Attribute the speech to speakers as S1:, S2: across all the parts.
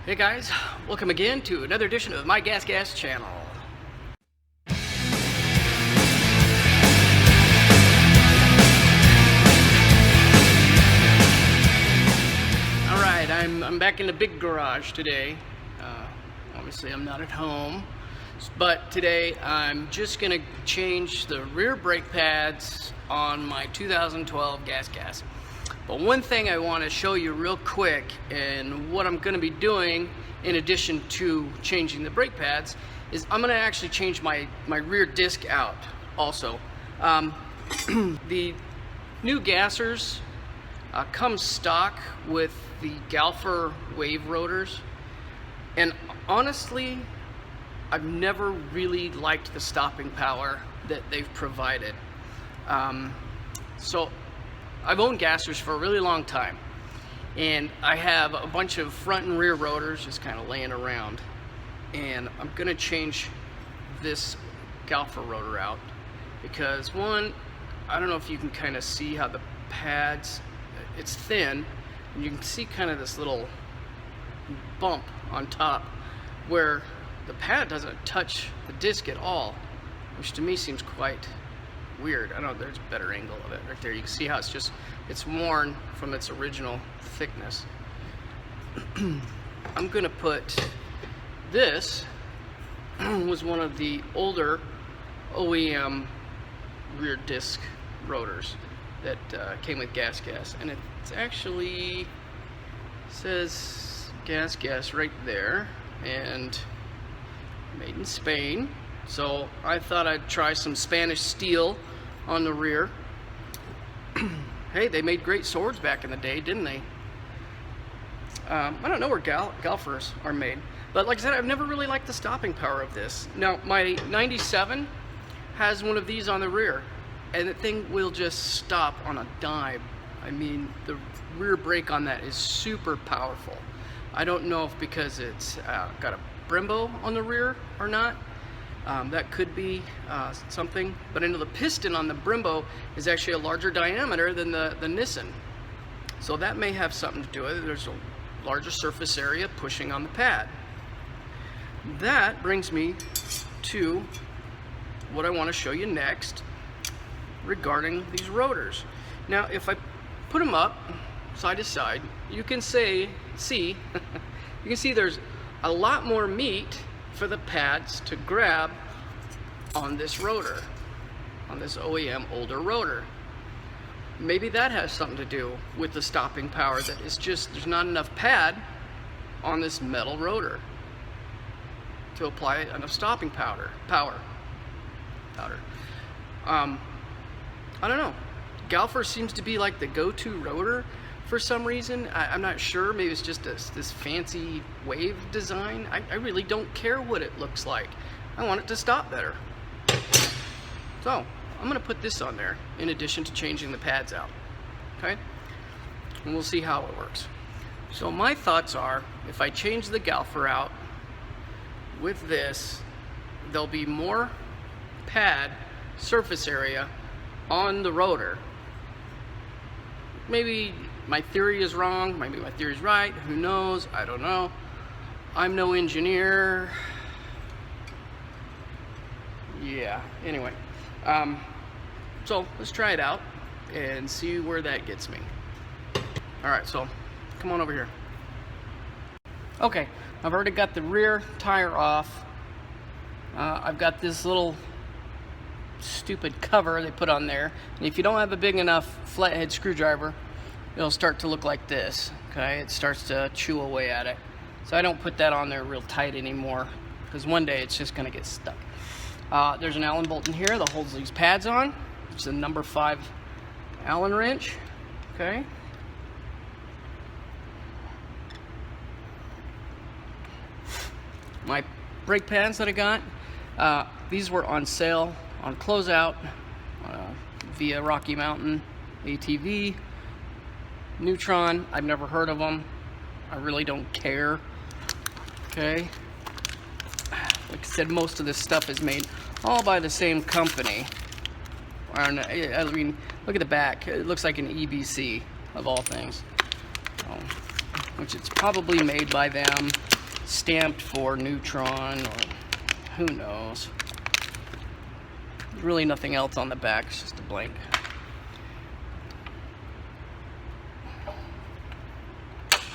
S1: Hey guys, welcome again to another edition of my GasGas channel. Alright, I'm back in the big garage today. Obviously I'm not at home, but today I'm just going to change the rear brake pads on my 2012 GasGas. But one thing I want to show you real quick, and what I'm going to be doing in addition to changing the brake pads, is I'm going to actually change my rear disc out also. The new gassers come stock with the galfer wave rotors, and honestly I've never really liked the stopping power that they've provided. So I've owned gassers for a really long time, and I have a bunch of front and rear rotors just kind of laying around, and I'm gonna change this galfer rotor out because, one, I don't know if you can kind of see how the pads, it's thin, and you can see kind of this little bump on top where the pad doesn't touch the disc at all, which to me seems quite weird. I don't know, there's a better angle of it right there. You can see how it's worn from its original thickness. I'm gonna put this was one of the older OEM rear disc rotors that came with GasGas, and it's actually says GasGas right there and made in Spain. So I thought I'd try some Spanish steel on the rear. Hey, they made great swords back in the day, didn't they? I don't know where galfers are made, but like I said, I've never really liked the stopping power of this. Now, my 97 has one of these on the rear, and the thing will just stop on a dime. I mean, the rear brake on that is super powerful. I don't know if because it's got a Brembo on the rear or not. That could be something, but I know the piston on the Brembo is actually a larger diameter than the Nissan, so that may have something to do with it. There's a larger surface area pushing on the pad. That brings me to what I want to show you next regarding these rotors. Now, if I put them up side to side, you can see you can see there's a lot more meat for the pads to grab on this rotor, on this OEM older rotor. Maybe that has something to do with the stopping power, that it's just there's not enough pad on this metal rotor to apply enough stopping power. I don't know. Galfer seems to be like the go-to rotor for some reason. I'm not sure. Maybe it's just this fancy wave design. I really don't care what it looks like. I want it to stop better. So I'm going to put this on there in addition to changing the pads out. Okay? And we'll see how it works. So my thoughts are, if I change the galfer out with this, there'll be more pad surface area on the rotor. Maybe my theory is wrong, maybe my theory is right, who knows, I don't know. I'm no engineer. Yeah, anyway. So let's try it out and see where that gets me. Alright, so come on over here. Okay, I've already got the rear tire off. I've got this little stupid cover they put on there, and if you don't have a big enough flathead screwdriver, it'll start to look like this. Okay, it starts to chew away at it, so I don't put that on there real tight anymore, because one day it's just gonna get stuck. There's an Allen bolt in here that holds these pads on. It's a number 5 Allen wrench. Okay, my brake pads that I got, these were on sale on closeout via Rocky Mountain ATV. Neutron, I've never heard of them. I really don't care. Okay, like I said, most of this stuff is made all by the same company. I mean, look at the back. It looks like an EBC of all things, which it's probably made by them. stamped for neutron, or who knows. There's really nothing else on the back, it's just a blank.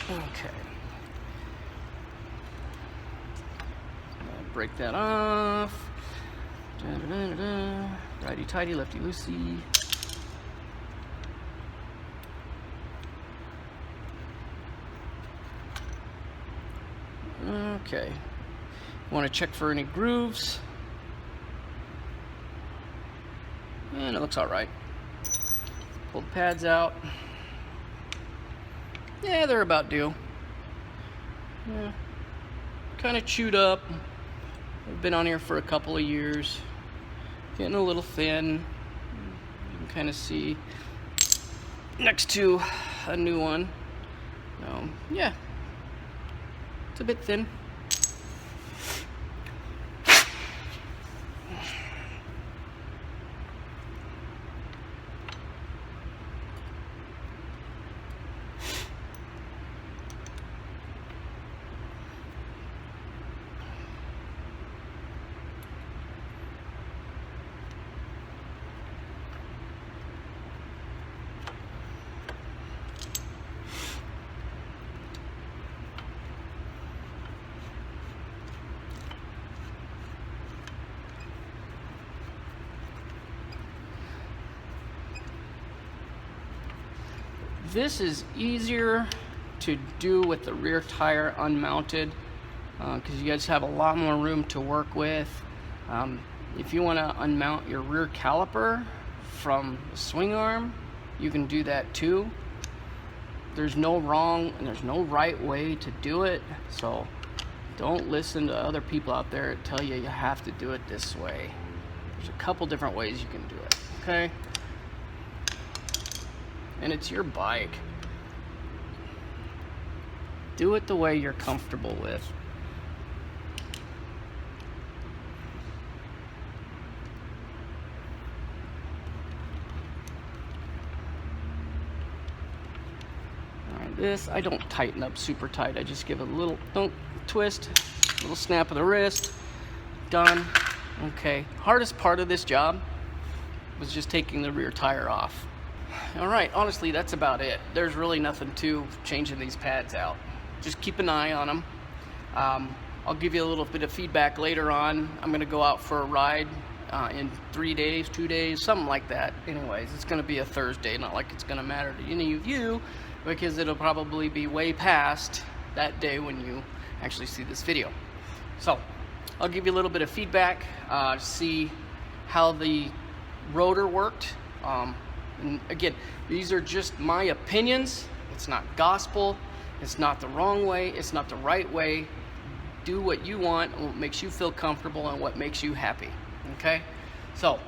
S1: Okay. Break that off. Righty tighty, lefty loosey. Okay. Want to check for any grooves. And it looks alright. Pull the pads out. Yeah, they're about due. Yeah. Kind of chewed up. I've been on here for a couple of years. Getting a little thin. You can kind of see next to a new one. Yeah, it's a bit thin. This is easier to do with the rear tire unmounted because you guys have a lot more room to work with. If you want to unmount your rear caliper from the swing arm, you can do that too. There's no wrong and there's no right way to do it, so don't listen to other people out there that tell you you have to do it this way. There's a couple different ways you can do it, okay? And it's your bike. Do it the way you're comfortable with. Alright, this I don't tighten up super tight. I just give it a little twist, a little snap of the wrist. Done. Okay. Hardest part of this job was just taking the rear tire off. Alright, honestly, that's about it. There's really nothing to changing these pads out. Just keep an eye on them. I'll give you a little bit of feedback later on. I'm going to go out for a ride in 3 days, 2 days, something like that. Anyways, it's going to be a Thursday, not like it's going to matter to any of you, because it'll probably be way past that day when you actually see this video. So, I'll give you a little bit of feedback, see how the rotor worked. And again, these are just my opinions. It's not gospel. It's not the wrong way. It's not the right way. Do what you want and what makes you feel comfortable and what makes you happy. Okay? So,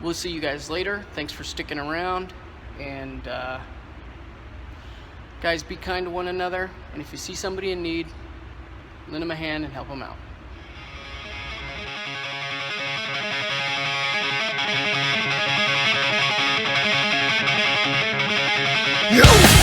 S1: we'll see you guys later. Thanks for sticking around. And, guys, be kind to one another. And if you see somebody in need, lend them a hand and help them out.
S2: Yo!